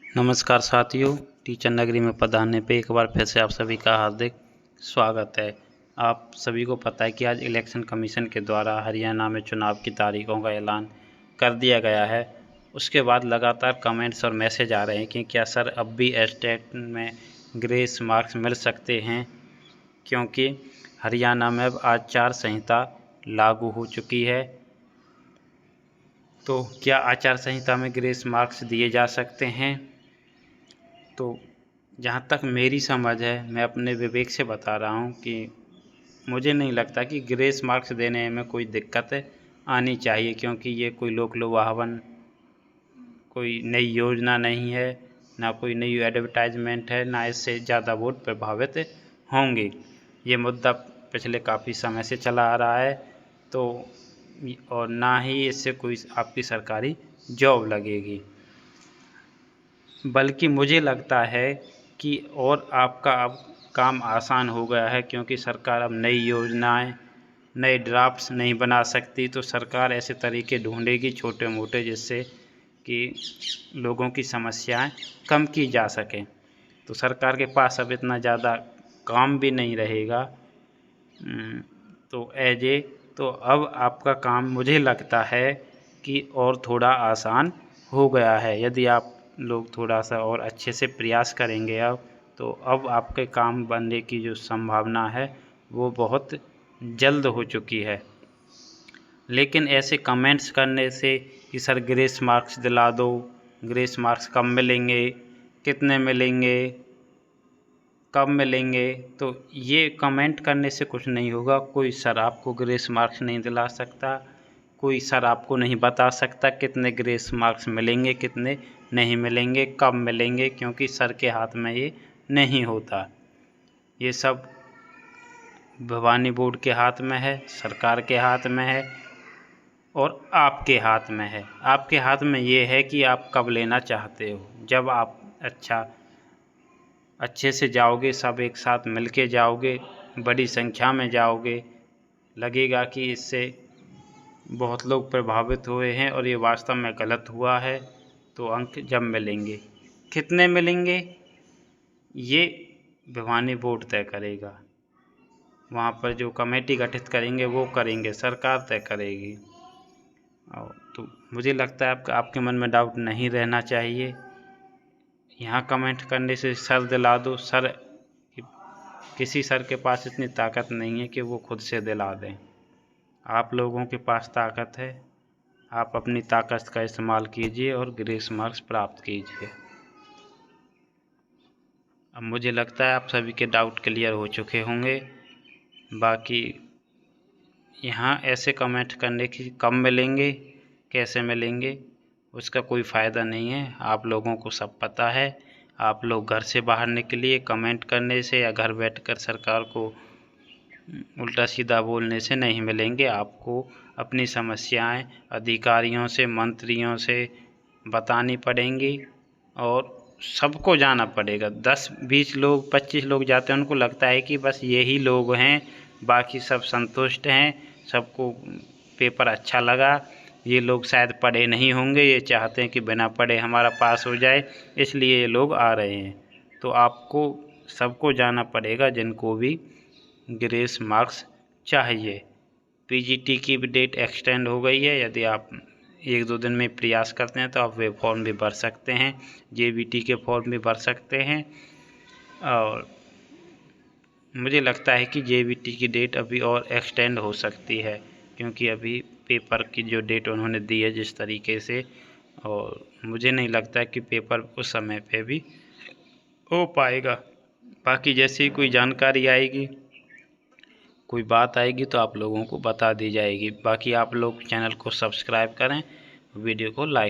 नमस्कार साथियों, टीचर नगरी में पधारने पे एक बार फिर से आप सभी का हार्दिक स्वागत है। आप सभी को पता है कि आज इलेक्शन कमीशन के द्वारा हरियाणा में चुनाव की तारीखों का ऐलान कर दिया गया है। उसके बाद लगातार कमेंट्स और मैसेज आ रहे हैं कि क्या सर अब भी एस्टेट में ग्रेस मार्क्स मिल सकते हैं, क्योंकि हरियाणा में अब आचार संहिता लागू हो चुकी है। तो क्या आचार संहिता में ग्रेस मार्क्स दिए जा सकते हैं? तो जहाँ तक मेरी समझ है, मैं अपने विवेक से बता रहा हूँ कि मुझे नहीं लगता कि ग्रेस मार्क्स देने में कोई दिक्कत आनी चाहिए, क्योंकि ये कोई लोक लुभावन कोई नई योजना नहीं है, ना कोई नई एडवर्टाइजमेंट है, ना इससे ज़्यादा वोट प्रभावित होंगे। ये मुद्दा पिछले काफ़ी समय से चला आ रहा है, तो और ना ही इससे कोई आपकी सरकारी जॉब लगेगी, बल्कि मुझे लगता है कि और आपका अब काम आसान हो गया है, क्योंकि सरकार अब नई योजनाएं, नए ड्राफ्ट्स नहीं बना सकती। तो सरकार ऐसे तरीके ढूंढेगी छोटे मोटे, जिससे कि लोगों की समस्याएं कम की जा सकें। तो सरकार के पास अब इतना ज़्यादा काम भी नहीं रहेगा। तो अब आपका काम मुझे लगता है कि और थोड़ा आसान हो गया है। यदि आप लोग थोड़ा सा और अच्छे से प्रयास करेंगे अब आपके काम बनने की जो संभावना है वो बहुत जल्द हो चुकी है। लेकिन ऐसे कमेंट्स करने से कि सर ग्रेस मार्क्स दिला दो, ग्रेस मार्क्स कब मिलेंगे, कितने मिलेंगे, कब मिलेंगे, तो ये कमेंट करने से कुछ नहीं होगा। कोई सर आपको ग्रेस मार्क्स नहीं दिला सकता, कोई सर आपको नहीं बता सकता कितने ग्रेस मार्क्स मिलेंगे, कितने नहीं मिलेंगे, कब मिलेंगे, क्योंकि सर के हाथ में ये नहीं होता। ये सब भवानी बोर्ड के हाथ में है, सरकार के हाथ में है और आपके हाथ में है। आपके हाथ में ये है कि आप कब लेना चाहते हो। जब आप अच्छे से जाओगे, सब एक साथ मिल के जाओगे, बड़ी संख्या में जाओगे, लगेगा कि इससे बहुत लोग प्रभावित हुए हैं और ये वास्तव में गलत हुआ है, तो अंक जब मिलेंगे। कितने मिलेंगे ये भिवानी बोर्ड तय करेगा। वहाँ पर जो कमेटी गठित करेंगे वो करेंगे, सरकार तय करेगी। और तो मुझे लगता है आपके मन में डाउट नहीं रहना चाहिए। यहाँ कमेंट करने से सर दिला दो, सर किसी सर के पास इतनी ताकत नहीं है कि वो खुद से दिला दें। आप लोगों के पास ताकत है, आप अपनी ताकत का इस्तेमाल कीजिए और ग्रेस मार्क्स प्राप्त कीजिए। अब मुझे लगता है आप सभी के डाउट क्लियर हो चुके होंगे। बाकी यहाँ ऐसे कमेंट करने की कब मिलेंगे, कैसे मिलेंगे, उसका कोई फ़ायदा नहीं है। आप लोगों को सब पता है। आप लोग घर से बाहर निकलिए, कमेंट करने से या घर बैठकर सरकार को उल्टा सीधा बोलने से नहीं मिलेंगे। आपको अपनी समस्याएं अधिकारियों से, मंत्रियों से बतानी पड़ेंगी और सबको जाना पड़ेगा। 10-20 लोग, 25 लोग जाते हैं, उनको लगता है कि बस यही लोग हैं, बाकी सब संतुष्ट हैं, सबको पेपर अच्छा लगा, ये लोग शायद पढ़े नहीं होंगे, ये चाहते हैं कि बिना पढ़े हमारा पास हो जाए, इसलिए ये लोग आ रहे हैं। तो आपको सबको जाना पड़ेगा, जिनको भी ग्रेस मार्क्स चाहिए। पीजीटी की भी डेट एक्सटेंड हो गई है। यदि आप 1-2 दिन में प्रयास करते हैं तो आप वे फॉर्म भी भर सकते हैं, जेबीटी के फॉर्म भी भर सकते हैं। और मुझे लगता है कि जेबीटी की डेट अभी और एक्सटेंड हो सकती है, क्योंकि अभी पेपर की जो डेट उन्होंने दी है जिस तरीके से, और मुझे नहीं लगता कि पेपर उस समय पे भी हो पाएगा। बाकी जैसे ही कोई जानकारी आएगी, कोई बात आएगी तो आप लोगों को बता दी जाएगी। बाकी आप लोग चैनल को सब्सक्राइब करें, वीडियो को लाइक